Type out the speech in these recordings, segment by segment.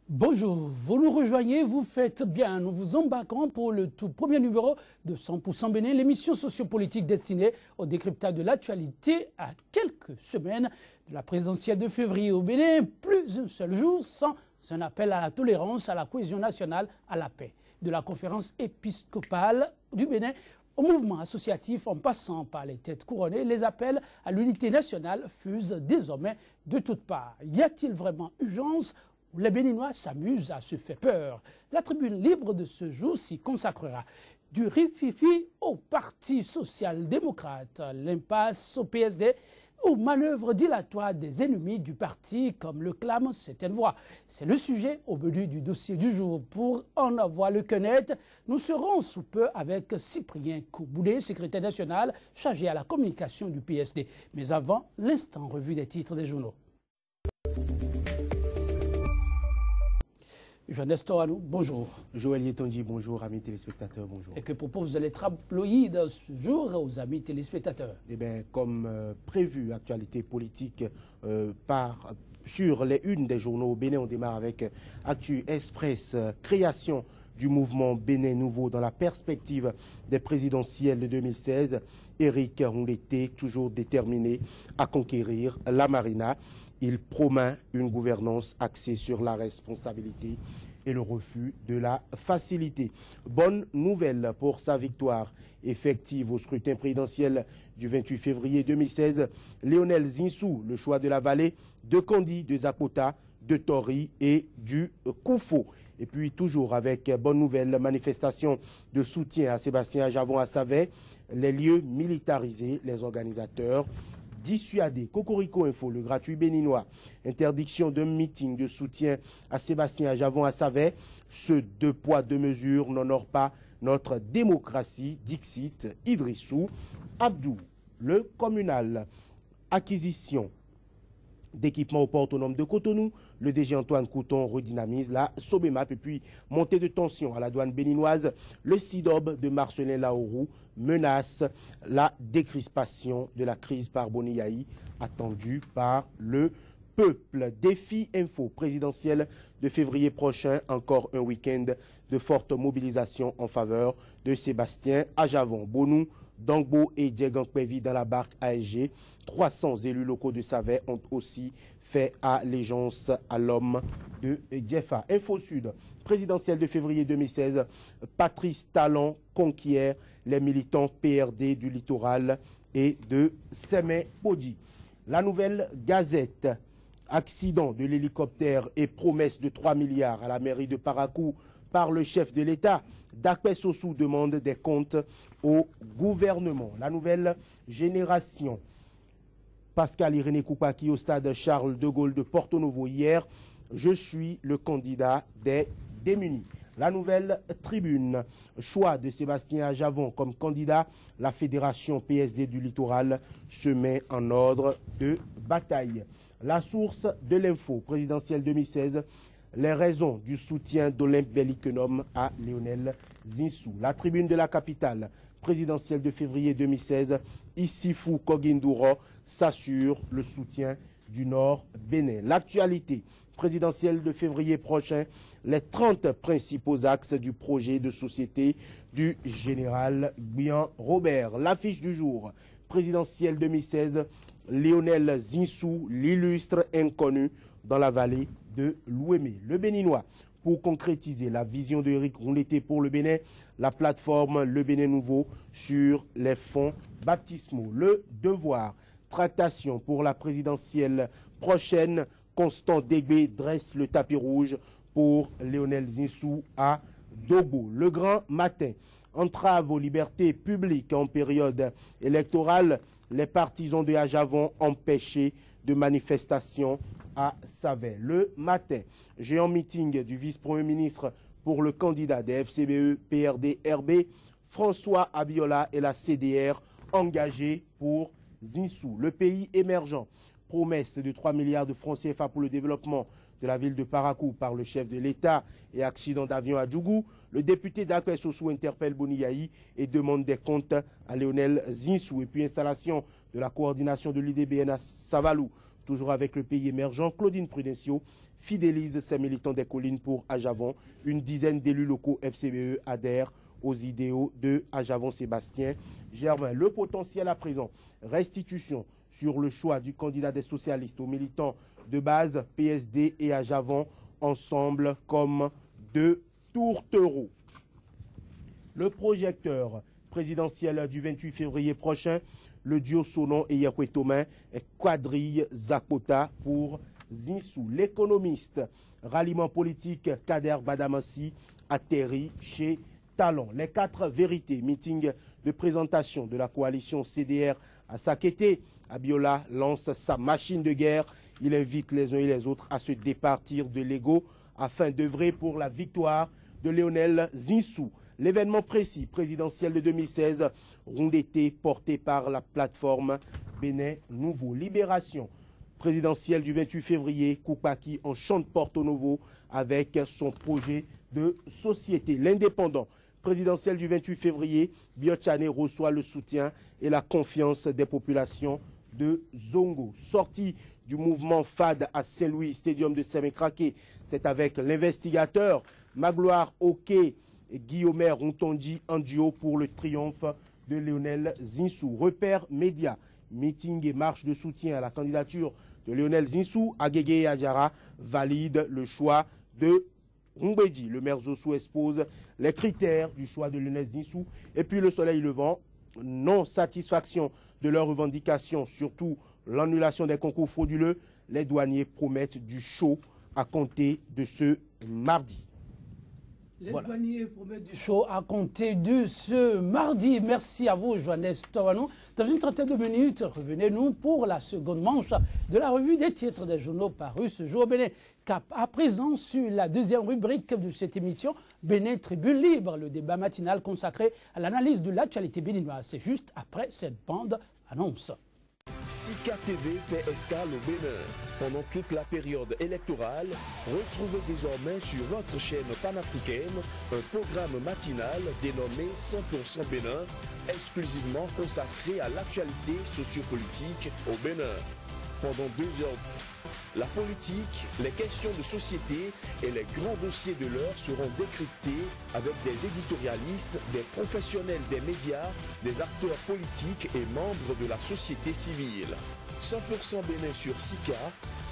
Bonjour, vous nous rejoignez, vous faites bien. Nous vous embarquons pour le tout premier numéro de 100% Bénin, l'émission sociopolitique destinée au décryptage de l'actualité à quelques semaines de la présidentielle de février au Bénin. Plus un seul jour sans un appel à la tolérance, à la cohésion nationale, à la paix. De la conférence épiscopale du Bénin au mouvement associatif en passant par les têtes couronnées, les appels à l'unité nationale fusent désormais de toutes parts. Y a-t-il vraiment urgence ? Les Béninois s'amusent à se faire peur. La tribune libre de ce jour s'y consacrera. Du rififi au Parti social-démocrate, l'impasse au PSD, aux manœuvres dilatoires des ennemis du parti, comme le clament certaines voix. C'est le sujet au menu du dossier du jour. Pour en avoir le connaître, nous serons sous peu avec Cyprien Kouboulet, secrétaire national chargé à la communication du PSD. Mais avant, l'instant revue des titres des journaux. Jean-Nestor Anou, bonjour. Joël Yetonji, bonjour, amis téléspectateurs, bonjour. Et que propose les tabloïds ce jour aux amis téléspectateurs? Eh bien, comme prévu, actualité politique sur les unes des journaux au Bénin, on démarre avec Actu Express, création du mouvement Bénin Nouveau dans la perspective des présidentielles de 2016. Éric Ndoundété, toujours déterminé à conquérir la Marina. Il promet une gouvernance axée sur la responsabilité et le refus de la facilité. Bonne nouvelle pour sa victoire effective au scrutin présidentiel du 28 février 2016. Lionel Zinsou, le choix de la vallée, de Kandi, de Zakota, de Tori et du Koufo. Et puis toujours avec bonne nouvelle, manifestation de soutien à Sébastien Ajavon à Savet, les lieux militarisés, les organisateurs dissuadé. Cocorico Info, le gratuit béninois. Interdiction d'un meeting de soutien à Sébastien Ajavon à Savet. Ce deux poids, deux mesures n'honore pas notre démocratie, dixit Idrissou Abdou. Le communal. Acquisition d'équipements au port autonome de Cotonou. Le DG Antoine Couton redynamise la Sobemap. Et puis, montée de tension à la douane béninoise. Le SIDOB de Marcelin Laourou menace la décrispation de la crise par Boniaï attendue par le peuple. Défi info présidentiel de février prochain. Encore un week-end de forte mobilisation en faveur de Sébastien Ajavon. Bonou, Dangbo et Djegankpevi dans la barque ASG. 300 élus locaux de Savet ont aussi fait allégeance à l'homme de Djefa. Info Sud, présidentielle de février 2016. Patrice Talon conquiert les militants PRD du littoral et de Sémé-Podi. La Nouvelle Gazette. Accident de l'hélicoptère et promesse de 3 milliards à la mairie de Parakou par le chef de l'État. Dakpe Sossou demande des comptes au gouvernement. La Nouvelle Génération. Pascal Irénée Koupaki au stade Charles de Gaulle de Porto Novo hier. Je suis le candidat des démunis. La Nouvelle Tribune. Choix de Sébastien Ajavon comme candidat. La fédération PSD du littoral se met en ordre de bataille. La Source de l'info présidentielle 2016. Les raisons du soutien d'Olympe Bellikenum à Lionel Zinsou. La Tribune de la capitale présidentielle de février 2016. Issifou Koginduro s'assure le soutien du Nord Bénin. L'actualité présidentielle de février prochain. Les 30 principaux axes du projet de société du général Guyan Robert. L'affiche du jour présidentielle 2016. Lionel Zinsou, l'illustre inconnu dans la vallée de l'Ouémé. Le Béninois, pour concrétiser la vision de Éric Ndoundété pour le Bénin, la plateforme Le Bénin Nouveau sur les fonds baptismaux. Le Devoir, tractation pour la présidentielle prochaine. Constant Dégbé dresse le tapis rouge pour Lionel Zinsou à Dogo. Le Grand Matin, entrave aux libertés publiques en période électorale. Les partisans de Ajavon empêchés de manifestation à Savet. Le Matin, géant meeting du vice-premier ministre pour le candidat des FCBE, PRD, RB, François Abiola et la CDR engagés pour Zinsou. Le Pays émergent, promesse de 3 milliards de francs CFA pour le développement de la ville de Parakou par le chef de l'État et accident d'avion à Djougou. Le député Dakpe Sossou interpelle Boniaï et demande des comptes à Lionel Zinsou. Et puis installation de la coordination de l'UDBN à Savalou. toujours avec le pays émergent, Claudine Prudencio fidélise ses militants des collines pour Ajavon. Une dizaine d'élus locaux FCBE adhèrent aux idéaux de Ajavon-Sébastien Germain. Le potentiel à présent, restitution sur le choix du candidat des socialistes aux militants de base PSD et Ajavon ensemble comme deux tourtereaux. Le projecteur présidentiel du 28 février prochain, le duo Sonon et Yekwetomain quadrille Zakota pour Zinsou. L'économiste, ralliement politique Kader Badamassi atterrit chez Talon. Les 4 vérités, meeting de présentation de la coalition CDR à Sakété. Abiola lance sa machine de guerre. Il invite les uns et les autres à se départir de l'ego afin d'œuvrer pour la victoire de Lionel Zinsou. L'événement précis présidentiel de 2016, rond d'été porté par la plateforme Bénin Nouveau. Libération présidentielle du 28 février, Koupaki en chante Porto Novo avec son projet de société. L'indépendant présidentiel du 28 février, Biotchane reçoit le soutien et la confiance des populations de Zongo. Sortie du mouvement FAD à Saint-Louis, stadium de Sémékraké, c'est avec l'investigateur Magloire Oké et Guillaume Rontondi en duo pour le triomphe de Lionel Zinsou. Repère média, meeting et marche de soutien à la candidature de Lionel Zinsou. Agege et Adjara valide le choix de Rumbedi. Le maire Zossou expose les critères du choix de Lionel Zinsou. Et puis le soleil levant, non-satisfaction de leurs revendications, surtout l'annulation des concours frauduleux. Les douaniers promettent du show à compter de ce mardi. Les douaniers promettent du show à compter de ce mardi. Merci à vous, Johannes Torano. Dans une trentaine de minutes, revenez-nous pour la seconde manche de la revue des titres des journaux parus ce jour au Bénin. Cap à présent sur la deuxième rubrique de cette émission, Bénin Tribune Libre, le débat matinal consacré à l'analyse de l'actualité béninoise. C'est juste après cette bande annonce. Sika TV fait escale au Bénin. Pendant toute la période électorale, retrouvez désormais sur votre chaîne panafricaine un programme matinal dénommé 100% Bénin, exclusivement consacré à l'actualité sociopolitique au Bénin. Pendant 2 heures, la politique, les questions de société et les grands dossiers de l'heure seront décryptés avec des éditorialistes, des professionnels des médias, des acteurs politiques et membres de la société civile. 100% Bénin sur Sika,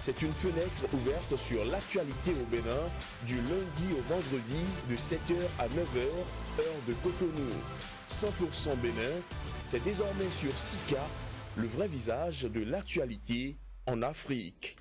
c'est une fenêtre ouverte sur l'actualité au Bénin du lundi au vendredi de 7h à 9h, heure de Cotonou. 100% Bénin, c'est désormais sur Sika, le vrai visage de l'actualité en Afrique.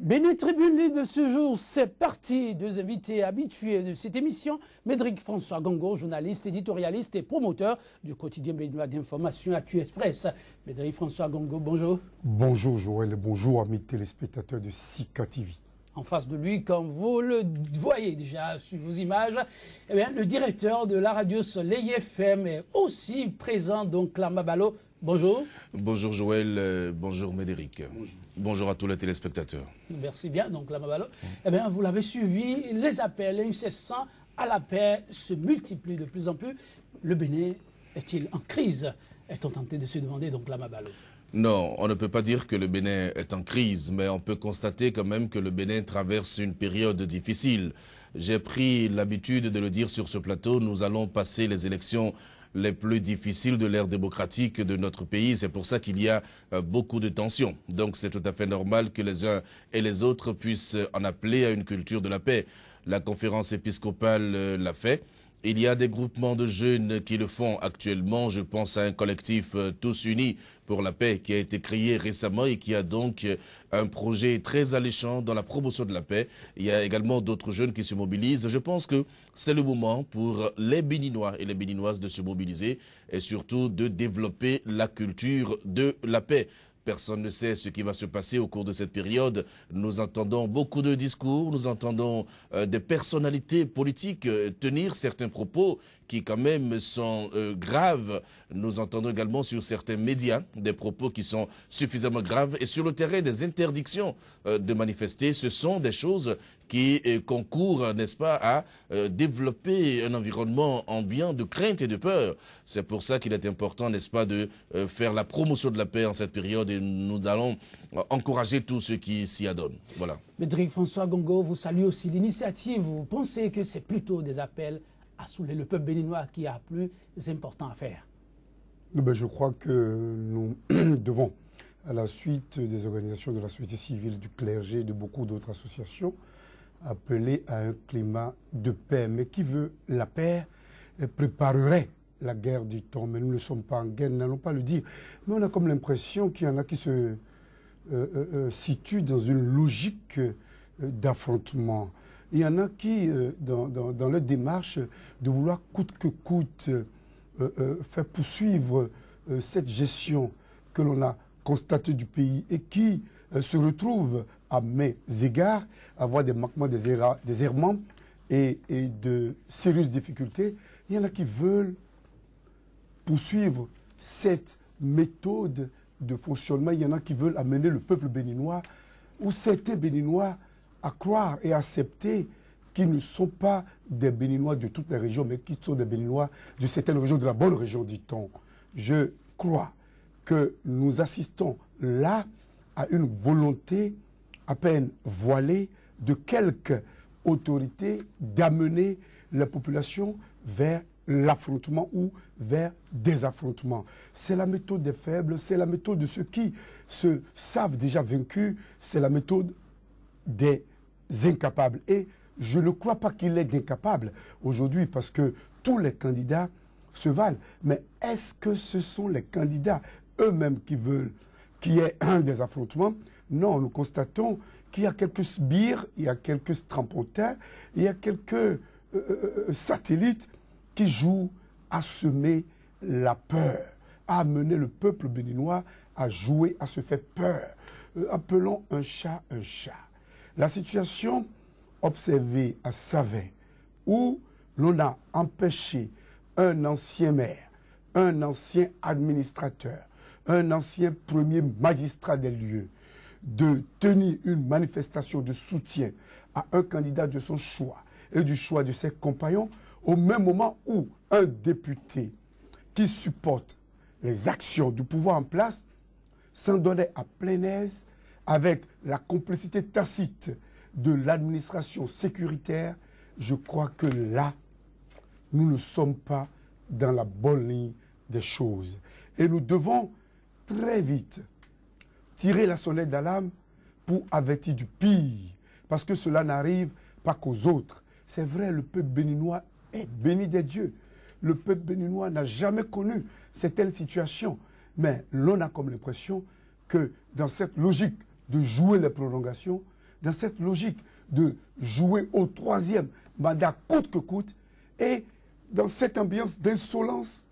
Bénin Tribune Libre de ce jour, c'est parti. 2 invités habitués de cette émission. Médric François Gongo, journaliste, éditorialiste et promoteur du quotidien béninois d'information Actu Express. Médric François Gongo, bonjour. Bonjour Joël et bonjour amis téléspectateurs de Sika TV. En face de lui, comme vous le voyez déjà sur vos images, eh bien, le directeur de la radio Soleil FM est aussi présent, donc Lama Balo. Bonjour. Bonjour Joël, bonjour Médéric. Bonjour à tous les téléspectateurs. Merci bien, donc Lama Balo. Eh bien, vous l'avez suivi, les appels incessants à la paix se multiplient de plus en plus. Le Bénin est-il en crise? Est-on tenté de se demander, donc Lama Balo? Non, on ne peut pas dire que le Bénin est en crise, mais on peut constater quand même que le Bénin traverse une période difficile. J'ai pris l'habitude de le dire sur ce plateau, nous allons passer les élections les plus difficiles de l'ère démocratique de notre pays. C'est pour ça qu'il y a beaucoup de tensions. Donc c'est tout à fait normal que les uns et les autres puissent en appeler à une culture de la paix. La conférence épiscopale l'a fait. Il y a des groupements de jeunes qui le font actuellement. Je pense à un collectif Tous Unis pour la paix qui a été créé récemment et qui a donc un projet très alléchant dans la promotion de la paix. Il y a également d'autres jeunes qui se mobilisent. Je pense que c'est le moment pour les Béninois et les Béninoises de se mobiliser et surtout de développer la culture de la paix. Personne ne sait ce qui va se passer au cours de cette période. Nous entendons beaucoup de discours, nous entendons des personnalités politiques tenir certains propos qui quand même sont graves. Nous entendons également sur certains médias des propos qui sont suffisamment graves. Et sur le terrain des interdictions de manifester, ce sont des choses qui concourent, n'est-ce pas, à développer un environnement ambiant de crainte et de peur. C'est pour ça qu'il est important, n'est-ce pas, de faire la promotion de la paix en cette période et nous allons encourager tous ceux qui s'y adonnent. Voilà. Médric François Gongo, vous saluez aussi l'initiative. Vous pensez que c'est plutôt des appels à saouler le peuple béninois qui a plus important à faire? Je crois que nous devons, à la suite des organisations de la société civile, du clergé et de beaucoup d'autres associations, appeler à un climat de paix. Mais qui veut la paix préparerait la guerre du temps. Mais nous ne sommes pas en guerre, nous n'allons pas le dire. Mais on a comme l'impression qu'il y en a qui se situent dans une logique d'affrontement. Il y en a qui, dans leur démarche de vouloir coûte que coûte faire poursuivre cette gestion que l'on a constatée du pays et qui se retrouvent à mes égards à avoir des manquements, des errements et de sérieuses difficultés. Il y en a qui veulent poursuivre cette méthode de fonctionnement. Il y en a qui veulent amener le peuple béninois ou certains Béninois à croire et accepter qu'ils ne sont pas des Béninois de toutes les régions, mais qu'ils sont des Béninois de certaines régions, de la bonne région, dit-on. Je crois que nous assistons là à une volonté à peine voilée de quelques autorités d'amener la population vers l'affrontement ou vers des affrontements. C'est la méthode des faibles, c'est la méthode de ceux qui se savent déjà vaincus, c'est la méthode des incapables. Et je ne crois pas qu'il est d'incapable aujourd'hui parce que tous les candidats se valent. Mais est-ce que ce sont les candidats eux-mêmes qui veulent qu'il y ait des affrontements? Non, nous constatons qu'il y a quelques sbires, il y a quelques strapontins, il y a quelques satellites qui jouent à semer la peur, à amener le peuple béninois à jouer, à se faire peur. Appelons un chat un chat. La situation observée à Savet, où l'on a empêché un ancien maire, un ancien administrateur, un ancien premier magistrat des lieux, de tenir une manifestation de soutien à un candidat de son choix et du choix de ses compagnons, au même moment où un député qui supporte les actions du pouvoir en place s'en donnait à plein aise avec la complicité tacite de l'administration sécuritaire. Je crois que là, nous ne sommes pas dans la bonne ligne des choses. Et nous devons très vite tirer la sonnette d'alarme pour avertir du pire, parce que cela n'arrive pas qu'aux autres. C'est vrai, le peuple béninois est béni des dieux. Le peuple béninois n'a jamais connu certaines situations, mais l'on a comme l'impression que dans cette logique de jouer les prolongations, dans cette logique de jouer au troisième mandat coûte que coûte, et dans cette ambiance d'insolence,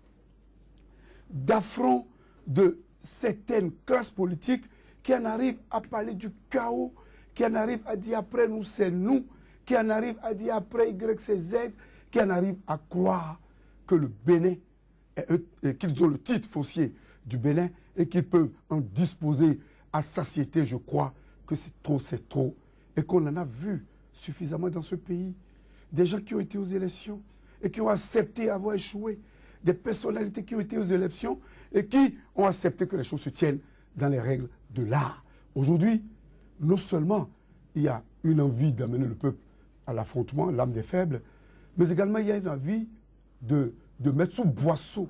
d'affront de certaines classes politiques qui en arrivent à parler du chaos, qui en arrivent à dire après nous c'est nous, qui en arrivent à dire après Y c'est Z, qui en arrivent à croire que le Bénin, qu'ils ont le titre foncier du Bénin et qu'ils peuvent en disposer à satiété. Je crois que c'est trop, et qu'on en a vu suffisamment dans ce pays. Des gens qui ont été aux élections et qui ont accepté avoir échoué, des personnalités qui ont été aux élections et qui ont accepté que les choses se tiennent dans les règles de l'art. Aujourd'hui, non seulement il y a une envie d'amener le peuple à l'affrontement, l'âme des faibles, mais également il y a une envie de mettre sous boisseau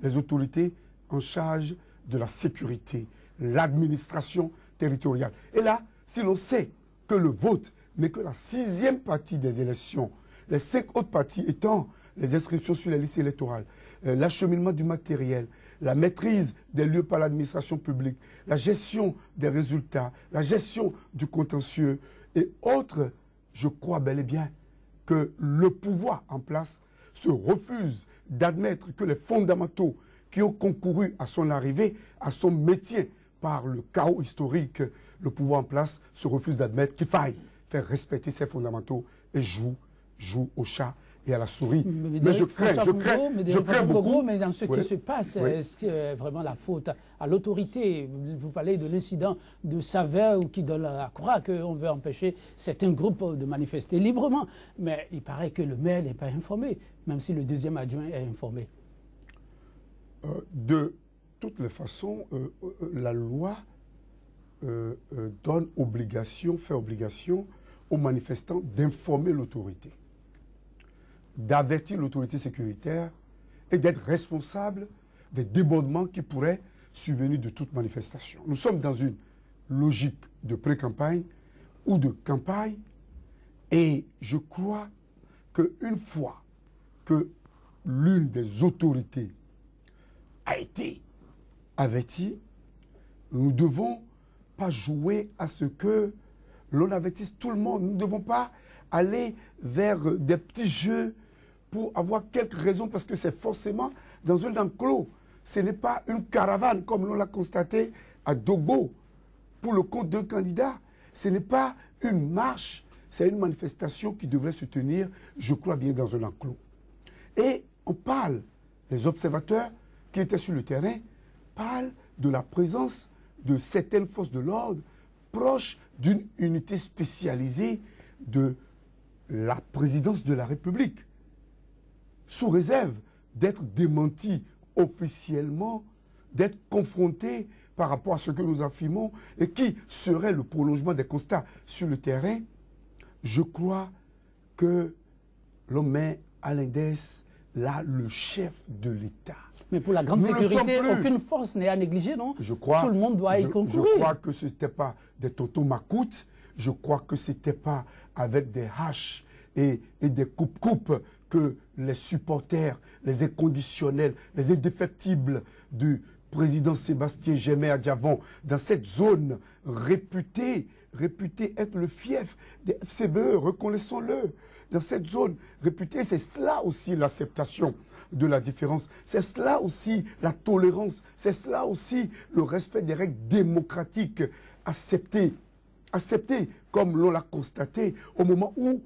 les autorités en charge de la sécurité, l'administration territoriale. Et là, si l'on sait que le vote n'est que la 6e partie des élections, les 5 autres parties étant les inscriptions sur les listes électorales, l'acheminement du matériel, la maîtrise des lieux par l'administration publique, la gestion des résultats, la gestion du contentieux et autres, je crois bel et bien que le pouvoir en place se refuse d'admettre que les fondamentaux qui ont concouru à son arrivée, à son métier par le chaos historique, le pouvoir en place se refuse d'admettre qu'il faille faire respecter ces fondamentaux et joue au chat et à la souris. Mais je crains beaucoup. Mais dans ce Oui. qui se passe, Oui. est-ce que vraiment la faute à l'autorité? Vous parlez de l'incident de Saveur qui donne à croire qu'on veut empêcher certains groupes de manifester librement. Mais il paraît que le maire n'est pas informé, même si le deuxième adjoint est informé. De toutes les façons, la loi donne obligation, fait obligation aux manifestants d'informer l'autorité, d'avertir l'autorité sécuritaire et d'être responsable des débordements qui pourraient survenir de toute manifestation. Nous sommes dans une logique de pré-campagne ou de campagne et je crois qu'une fois que l'une des autorités a été avertie, nous ne devons pas jouer à ce que l'on avertisse tout le monde. Nous ne devons pas aller vers des petits jeux pour avoir quelques raisons, parce que c'est forcément dans un enclos. Ce n'est pas une caravane, comme l'on l'a constaté à Dogo, pour le compte d'un candidat. Ce n'est pas une marche, c'est une manifestation qui devrait se tenir, je crois bien, dans un enclos. Et on parle, les observateurs qui étaient sur le terrain, parlent de la présence de certaines forces de l'ordre proches d'une unité spécialisée de la présidence de la République, sous réserve d'être démenti officiellement, d'être confronté par rapport à ce que nous affirmons et qui serait le prolongement des constats sur le terrain. Je crois que l'on met à l'index là le chef de l'État. Mais pour la grande sécurité, aucune force n'est à négliger, non? Je crois, tout le monde doit y concourir. Je crois que ce n'était pas des tontons macoutes, je crois que ce n'était pas avec des haches et des coupes-coupes que les supporters, les inconditionnels, les indéfectibles du président Sébastien Germain Adjavon, dans cette zone réputée être le fief des FCBE, reconnaissons-le, dans cette zone réputée, c'est cela aussi l'acceptation de la différence, c'est cela aussi la tolérance, c'est cela aussi le respect des règles démocratiques acceptées comme l'on l'a constaté au moment où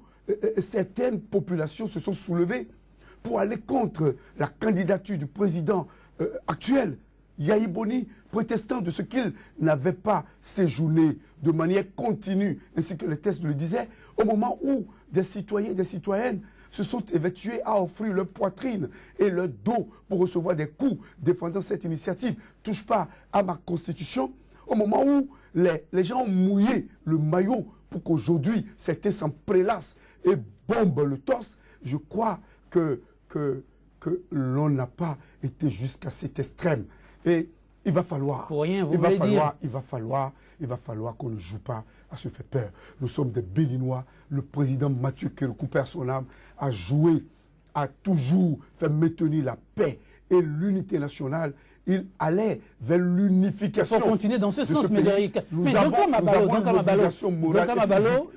certaines populations se sont soulevées pour aller contre la candidature du président actuel, Yahi Boni, protestant de ce qu'il n'avait pas séjourné de manière continue, ainsi que les textes le disaient, au moment où des citoyens et des citoyennes se sont évertués à offrir leur poitrine et leur dos pour recevoir des coups défendant cette initiative. Touche pas à ma constitution. Au moment où les gens ont mouillé le maillot pour qu'aujourd'hui certains s'en prélassent et bombent le torse, je crois que l'on n'a pas été jusqu'à cet extrême. Et il va falloir, pour rien, vous voulez dire. il va falloir qu'on ne joue pas à se faire peur. Nous sommes des Béninois. Le président Mathieu Kérékou, perd son âme, a joué, a toujours fait maintenir la paix et l'unité nationale. Il allait vers l'unification. Il faut continuer dans ce sens, Médéric. Mais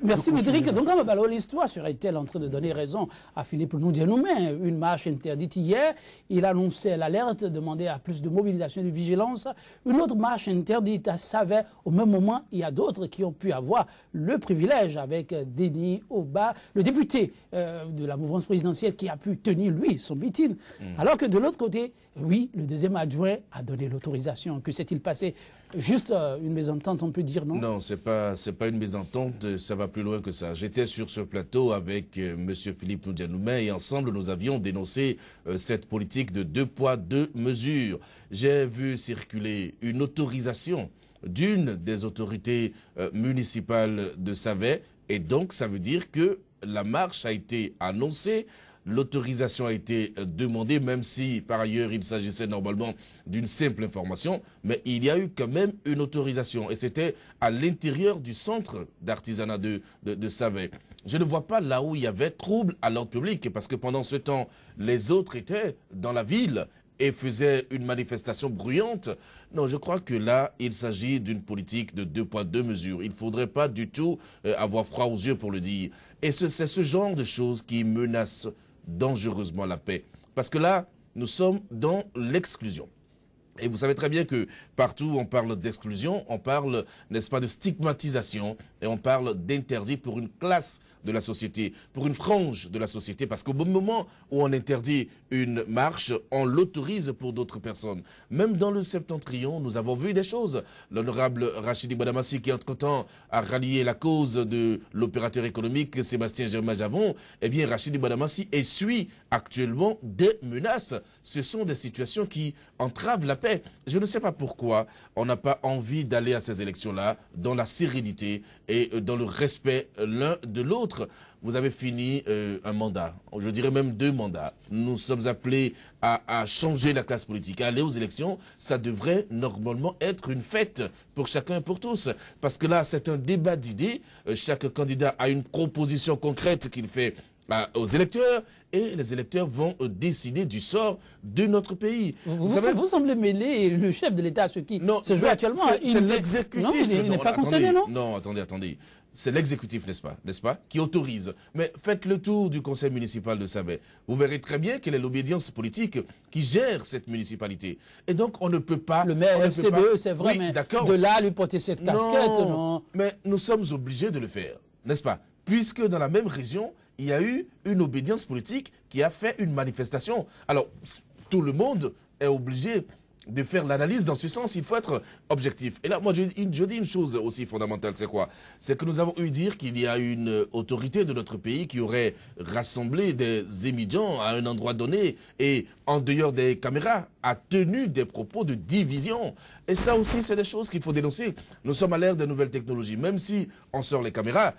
merci Médéric. Donc à Mabalo, l'histoire serait-elle en train de donner raison à Philippe Noudianoumé? Une marche interdite hier. Il annonçait l'alerte, demandait à plus de mobilisation et de vigilance. Une autre marche interdite à Savait. Au même moment, il y a d'autres qui ont pu avoir le privilège avec Denis Oba, le député de la mouvance présidentielle qui a pu tenir, lui, son meeting. Alors que de l'autre côté, oui, le deuxième adjoint a donné l'autorisation. Que s'est-il passé? Juste une mésentente, on peut dire, non? Non, c'est pas une mésentente, ça va plus loin que ça. J'étais sur ce plateau avec M. Philippe Noudianoumé et ensemble nous avions dénoncé cette politique de 2 poids 2 mesures. J'ai vu circuler une autorisation d'une des autorités municipales de Savait et donc ça veut dire que la marche a été annoncée. L'autorisation a été demandée, même si par ailleurs il s'agissait normalement d'une simple information, mais il y a eu quand même une autorisation et c'était à l'intérieur du centre d'artisanat de Savait. Je ne vois pas là où il y avait trouble à l'ordre public parce que pendant ce temps, les autres étaient dans la ville et faisaient une manifestation bruyante. Non, je crois que là, il s'agit d'une politique de 2 poids 2 mesures. Il ne faudrait pas du tout avoir froid aux yeux pour le dire. Et c'est ce genre de choses qui menacent dangereusement la paix. Parce que là, nous sommes dans l'exclusion. Et vous savez très bien que partout on parle d'exclusion, on parle, n'est-ce pas, de stigmatisation et on parle d'interdit pour une classe de la société, pour une frange de la société, parce qu'au bon moment où on interdit une marche, on l'autorise pour d'autres personnes. Même dans le Septentrion, nous avons vu des choses. L'honorable Rachidi Bouadamassi, qui entre-temps a rallié la cause de l'opérateur économique Sébastien Germain-Javon, eh bien Rachidi Bouadamassi essuie actuellement des menaces. Ce sont des situations qui entravent la paix. Je ne sais pas pourquoi on n'a pas envie d'aller à ces élections-là dans la sérénité et dans le respect l'un de l'autre. Vous avez fini un mandat, je dirais même 2 mandats. Nous sommes appelés à changer la classe politique, à aller aux élections. Ça devrait normalement être une fête pour chacun et pour tous. Parce que là, c'est un débat d'idées. Chaque candidat a une proposition concrète qu'il fait aux électeurs, et les électeurs vont décider du sort de notre pays. Vous semblez mêler le chef de l'État à ce qui se joue actuellement. C'est l'exécutif. Non, il n'est pas concerné, non? Non, attendez. C'est l'exécutif, n'est-ce pas, qui autorise. Mais faites le tour du conseil municipal de Sabé. Vous verrez très bien quelle est l'obédience politique qui gère cette municipalité. Et donc, on ne peut pas... Le maire FCBE, c'est vrai, oui, mais de là, lui porter cette casquette, non. Mais nous sommes obligés de le faire, n'est-ce pas? Puisque dans la même région, il y a eu une obédience politique qui a fait une manifestation. Alors, tout le monde est obligé de faire l'analyse dans ce sens. Il faut être objectif. Et là, moi, je dis une chose aussi fondamentale, c'est quoi? C'est que nous avons eu dire qu'il y a une autorité de notre pays qui aurait rassemblé des émigrants à un endroit donné et, en dehors des caméras, a tenu des propos de division. Et ça aussi, c'est des choses qu'il faut dénoncer. Nous sommes à l'ère des nouvelles technologies. Même si on sort les caméras,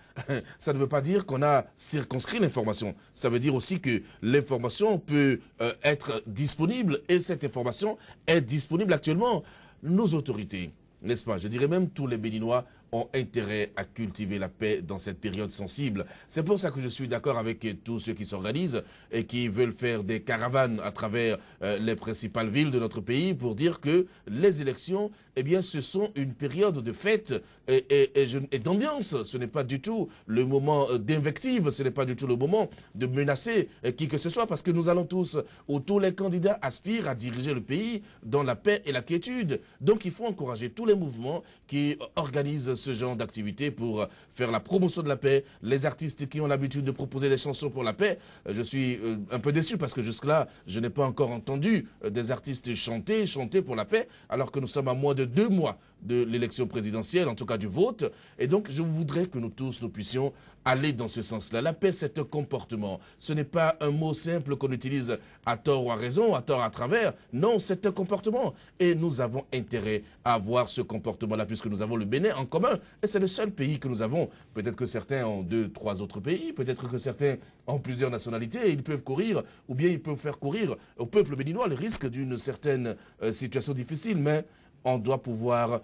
ça ne veut pas dire qu'on a circonscrit l'information. Ça veut dire aussi que l'information peut être disponible, et cette information est disponible actuellement. Nos autorités, n'est-ce pas, je dirais même tous les Béninois, ont intérêt à cultiver la paix dans cette période sensible. C'est pour ça que je suis d'accord avec tous ceux qui s'organisent et qui veulent faire des caravanes à travers les principales villes de notre pays pour dire que les élections, eh bien, ce sont une période de fête et d'ambiance. Ce n'est pas du tout le moment d'invective, ce n'est pas du tout le moment de menacer qui que ce soit, parce que nous allons tous, ou tous les candidats aspirent à diriger le pays dans la paix et la quiétude. Donc il faut encourager tous les mouvements qui organisent ce genre d'activité pour faire la promotion de la paix. Les artistes qui ont l'habitude de proposer des chansons pour la paix, je suis un peu déçu parce que jusque-là, je n'ai pas encore entendu des artistes chanter pour la paix, alors que nous sommes à moins de 2 mois de l'élection présidentielle, en tout cas du vote. Et donc, je voudrais que nous tous, nous puissions aller dans ce sens-là. La paix, c'est un comportement. Ce n'est pas un mot simple qu'on utilise à tort ou à raison, à tort à travers. Non, c'est un comportement. Et nous avons intérêt à avoir ce comportement-là, puisque nous avons le Bénin en commun. Et c'est le seul pays que nous avons. Peut-être que certains ont 2, 3 autres pays. Peut-être que certains ont plusieurs nationalités. Et ils peuvent courir, ou bien ils peuvent faire courir au peuple béninois le risque d'une certaine situation difficile. Mais on doit pouvoir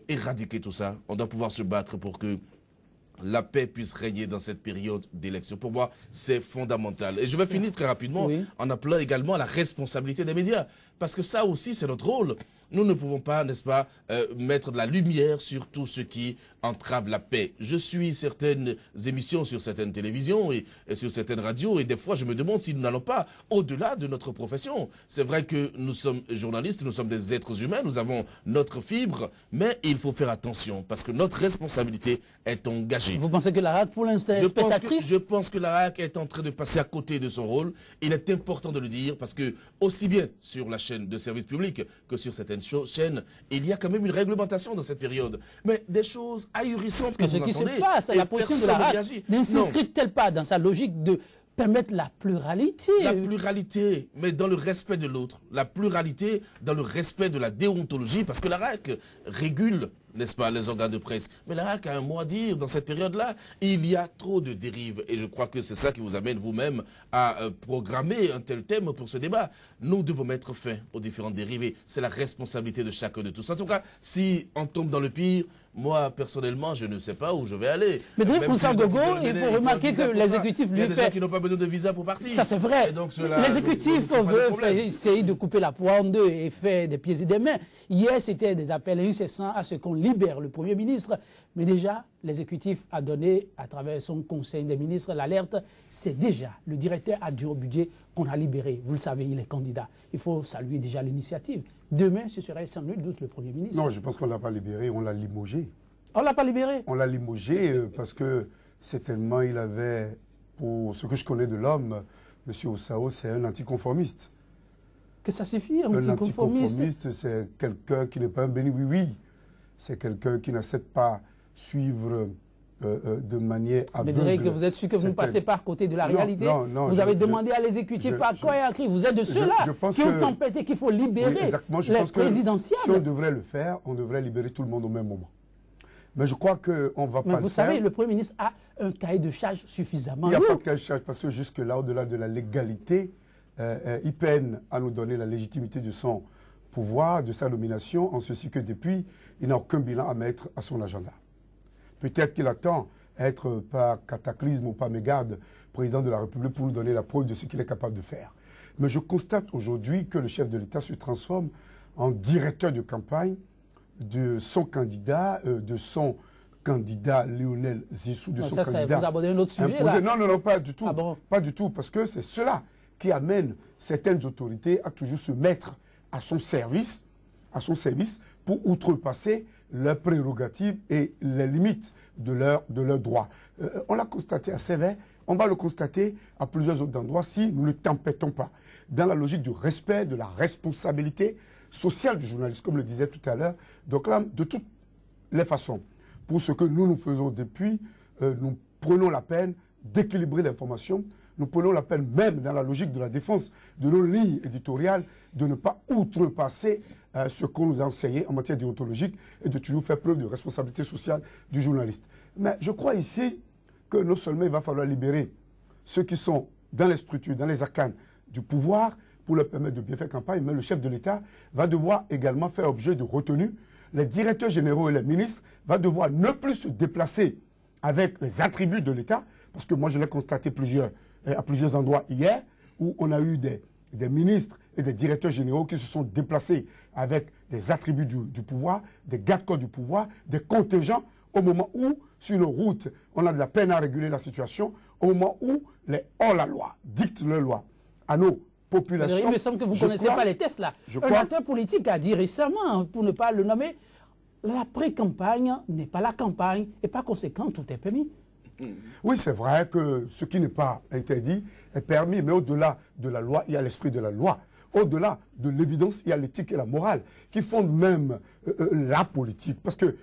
éradiquer tout ça. On doit pouvoir se battre pour que la paix puisse régner dans cette période d'élection. Pour moi, c'est fondamental. Et je vais finir très rapidement en appelant également à la responsabilité des médias. Parce que ça aussi, c'est notre rôle. Nous ne pouvons pas, n'est-ce pas, mettre de la lumière sur tout ce qui entrave la paix. Je suis certaines émissions sur certaines télévisions et sur certaines radios, et des fois, je me demande si nous n'allons pas au-delà de notre profession. C'est vrai que nous sommes journalistes, nous sommes des êtres humains, nous avons notre fibre, mais il faut faire attention, parce que notre responsabilité est engagée. Vous pensez que la RAC, pour l'instant, est spectatrice? Je pense que la RAC est en train de passer à côté de son rôle. Il est important de le dire, parce que aussi bien sur la chaîne de service public que sur certaines chaînes, il y a quand même une réglementation dans cette période. Mais des choses ahurissantes que vous entendez. Ce qui se passe, la position de la RAC ne s'inscrit-elle pas dans sa logique de permettre la pluralité? La pluralité, mais dans le respect de l'autre. La pluralité dans le respect de la déontologie, parce que la RAC régule, n'est-ce pas, les organes de presse. Mais la RAC a un mot à dire dans cette période-là. Il y a trop de dérives. Et je crois que c'est ça qui vous amène vous-même à programmer un tel thème pour ce débat. Nous devons mettre fin aux différentes dérives. C'est la responsabilité de chacun de tous. En tout cas, si on tombe dans le pire, moi, personnellement, je ne sais pas où je vais aller. Mais de François Gogo, il faut remarquer que l'exécutif lui fait... Il y a des gens qui n'ont pas besoin de visa pour partir. Ça, c'est vrai. L'exécutif veut essayer de couper la poire en deux et faire des pieds et des mains. Hier, c'était des appels incessants à ce qu'on libère le Premier ministre. Mais déjà, l'exécutif a donné, à travers son conseil des ministres, l'alerte. C'est déjà le directeur adjoint au budget qu'on a libéré. Vous le savez, il est candidat. Il faut saluer déjà l'initiative. Demain, ce serait sans nul doute le Premier ministre. Non, je pense qu'on ne l'a pas libéré, on l'a limogé. On ne l'a pas libéré? On l'a limogé parce que certainement il avait, pour ce que je connais de l'homme, M. Ossao, c'est un anticonformiste. Que ça suffit, un anticonformiste, c'est quelqu'un qui n'est pas un béni oui-oui. C'est quelqu'un qui n'accepte pas suivre de manière aveugle. Mais que vous êtes sûr que vous ne passez pas à côté de la réalité? Non, vous avez demandé à l'exécutif à quoi et à qui? Vous êtes de ceux-là qui ont tempêté qu'il faut libérer les présidentielles. Si on devrait le faire, on devrait libérer tout le monde au même moment. Mais je crois qu'on ne va pas le faire. Vous savez, le Premier ministre a un cahier de charge suffisamment lourd. Il n'y a pas de cahier de charge parce que jusque-là, au-delà de la légalité, il peine à nous donner la légitimité de son pouvoir, de sa nomination, en ceci que depuis, il n'a aucun bilan à mettre à son agenda. Peut-être qu'il attend être par cataclysme ou par mégarde président de la République pour nous donner la preuve de ce qu'il est capable de faire. Mais je constate aujourd'hui que le chef de l'État se transforme en directeur de campagne de son candidat Lionel Zissou, de son candidat. Vous abordez un autre sujet là. Non, pas du tout. Ah bon? Pas du tout, parce que c'est cela qui amène certaines autorités à toujours se mettre à son service pour outrepasser leurs prérogatives et les limites de leurs droits. On l'a constaté à Sévère, on va le constater à plusieurs autres endroits si nous ne tempêtons pas dans la logique du respect, de la responsabilité sociale du journaliste, comme le disait tout à l'heure. Donc là, de toutes les façons, pour ce que nous faisons depuis, nous prenons la peine d'équilibrer l'information, nous prenons la peine même dans la logique de la défense de nos lignes éditoriales de ne pas outrepasser ce qu'on nous a enseigné en matière déontologique et de toujours faire preuve de responsabilité sociale du journaliste. Mais je crois ici que non seulement il va falloir libérer ceux qui sont dans les structures, dans les arcanes du pouvoir pour leur permettre de bien faire campagne, mais le chef de l'État va devoir également faire objet de retenue. Les directeurs généraux et les ministres vont devoir ne plus se déplacer avec les attributs de l'État, parce que moi je l'ai constaté à plusieurs endroits hier, où on a eu des ministres et des directeurs généraux qui se sont déplacés avec des attributs du pouvoir, des garde-corps du pouvoir, des contingents, au moment où, sur nos routes, on a de la peine à réguler la situation, au moment où les hors-la-loi dictent leur loi à nos populations. Il me semble que vous ne connaissez pas les tests là. Un acteur politique a dit récemment, pour ne pas le nommer, la pré-campagne n'est pas la campagne et par conséquent tout est permis. Oui, c'est vrai que ce qui n'est pas interdit est permis, mais au-delà de la loi, il y a l'esprit de la loi. Au-delà de l'évidence, il y a l'éthique et la morale qui fondent même la politique. Parce que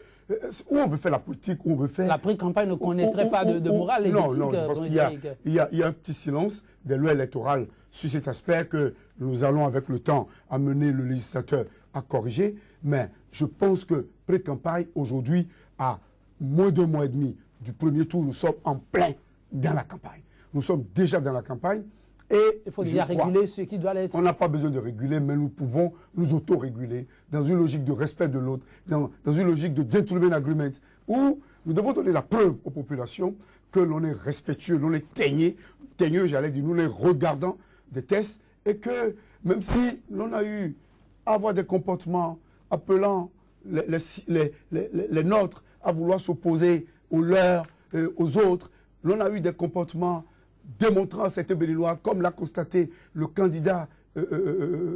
où on veut faire la politique, où on veut faire... La pré-campagne ne connaîtrait pas de morale et d'éthique. Non, je pense qu'il y a un petit silence des lois électorales sur cet aspect que nous allons avec le temps amener le législateur à corriger. Mais je pense que pré-campagne, aujourd'hui, à moins d'un mois et demi du premier tour, nous sommes en plein dans la campagne. Nous sommes déjà dans la campagne. Et il faut déjà réguler ce qui doit l'être. On n'a pas besoin de réguler, mais nous pouvons nous auto-réguler dans une logique de respect de l'autre, dans une logique de gentleman agreement, où nous devons donner la preuve aux populations que l'on est respectueux, l'on est teigneux, j'allais dire, nous les regardant des tests, et que même si l'on a eu à avoir des comportements appelant les nôtres à vouloir s'opposer aux leurs, aux autres, l'on a eu des comportements démontrant à certains Béninois, comme l'a constaté le candidat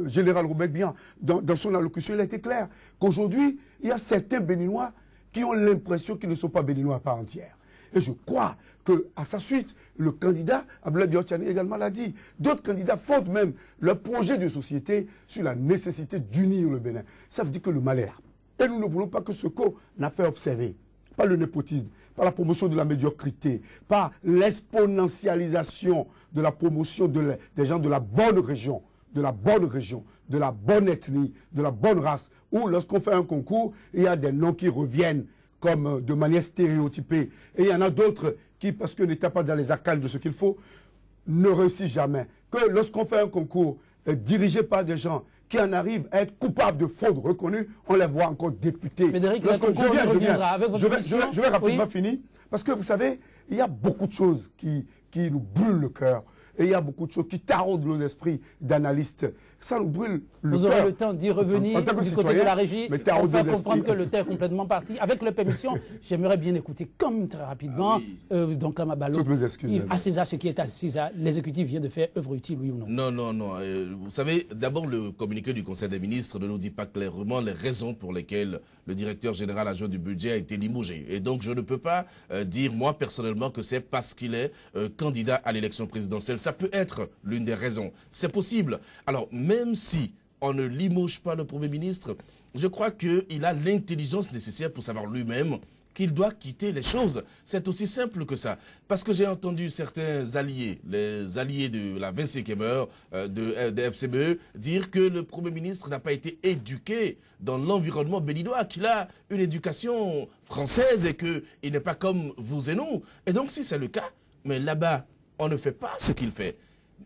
général Robert Bian dans son allocution, il a été clair qu'aujourd'hui, il y a certains Béninois qui ont l'impression qu'ils ne sont pas Béninois à part entière. Et je crois qu'à sa suite, le candidat, Abdoulaye Diop-Tchani également l'a dit, d'autres candidats fondent même leur projet de société sur la nécessité d'unir le Bénin. Ça veut dire que le mal est là. Et nous ne voulons pas que ce qu'on a fait observer, pas le népotisme, par la promotion de la médiocrité, par l'exponentialisation de la promotion des gens de la bonne région, de la bonne ethnie, de la bonne race, où lorsqu'on fait un concours, il y a des noms qui reviennent comme de manière stéréotypée. Et il y en a d'autres qui, parce que n'étaient pas dans les arcanes de ce qu'il faut, ne réussissent jamais. Que lorsqu'on fait un concours dirigé par des gens qui en arrivent à être coupables de fraude reconnue, on les voit encore députés. Médéric, je vais rapidement finir, parce que vous savez, il y a beaucoup de choses qui nous brûlent le cœur. Et il y a beaucoup de choses qui taraudent nos esprits d'analystes. Ça nous brûle le cœur. Vous aurez le temps d'y revenir en tant que du côté de la régie. On va comprendre que le temps est complètement parti. Avec leur permission, j'aimerais bien écouter comme très rapidement. Donc là, toutes mes excuses. À César, ce qui est à César, l'exécutif vient de faire œuvre utile, oui ou non? Non, non, non. Vous savez, d'abord, le communiqué du Conseil des ministres ne nous dit pas clairement les raisons pour lesquelles le directeur général adjoint du budget a été limogé. Et donc, je ne peux pas dire, moi, personnellement, que c'est parce qu'il est candidat à l'élection présidentielle. Ça peut être l'une des raisons. C'est possible. Alors, même si on ne limoge pas le Premier ministre, je crois qu'il a l'intelligence nécessaire pour savoir lui-même qu'il doit quitter les choses. C'est aussi simple que ça. Parce que j'ai entendu certains alliés, les alliés de la 25e heure de FCBE, dire que le Premier ministre n'a pas été éduqué dans l'environnement béninois, qu'il a une éducation française et qu'il n'est pas comme vous et nous. Et donc, si c'est le cas, mais là-bas, on ne fait pas ce qu'il fait.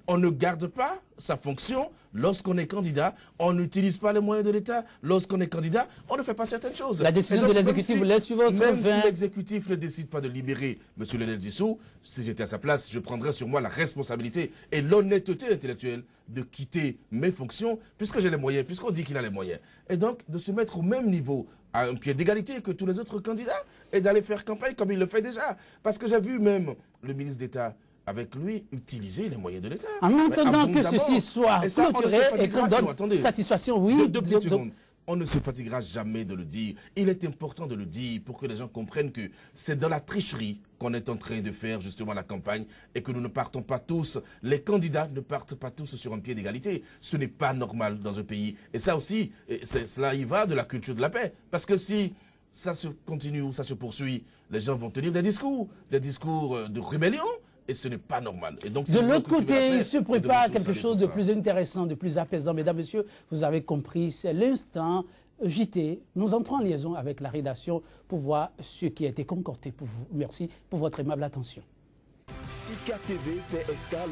On ne garde pas sa fonction lorsqu'on est candidat. On n'utilise pas les moyens de l'État. Lorsqu'on est candidat, on ne fait pas certaines choses. La décision de l'exécutif vous laisse sur votre Même si l'exécutif ne décide pas de libérer M. Lionel Zissou, si j'étais à sa place, je prendrais sur moi la responsabilité et l'honnêteté intellectuelle de quitter mes fonctions, puisque j'ai les moyens, puisqu'on dit qu'il a les moyens. Et donc, de se mettre au même niveau, à un pied d'égalité que tous les autres candidats, et d'aller faire campagne comme il le fait déjà. Parce que j'ai vu même le ministre d'État avec lui, utiliser les moyens de l'État. En attendant que ceci soit clôturé et qu'on donne satisfaction, oui. Deux petites secondes. On ne se fatiguera jamais de le dire. Il est important de le dire pour que les gens comprennent que c'est dans la tricherie qu'on est en train de faire justement la campagne et que nous ne partons pas tous, les candidats ne partent pas tous sur un pied d'égalité. Ce n'est pas normal dans un pays. Et ça aussi, cela y va de la culture de la paix. Parce que si ça se continue ou ça se poursuit, les gens vont tenir des discours de rébellion. Et ce n'est pas normal. Et donc, de l'autre côté, il se prépare quelque chose de plus intéressant, de plus apaisant. Mesdames, Messieurs, vous avez compris, c'est l'instant JT. Nous entrons en liaison avec la rédaction pour voir ce qui a été concordé pour vous. Merci pour votre aimable attention. Sika TV fait escale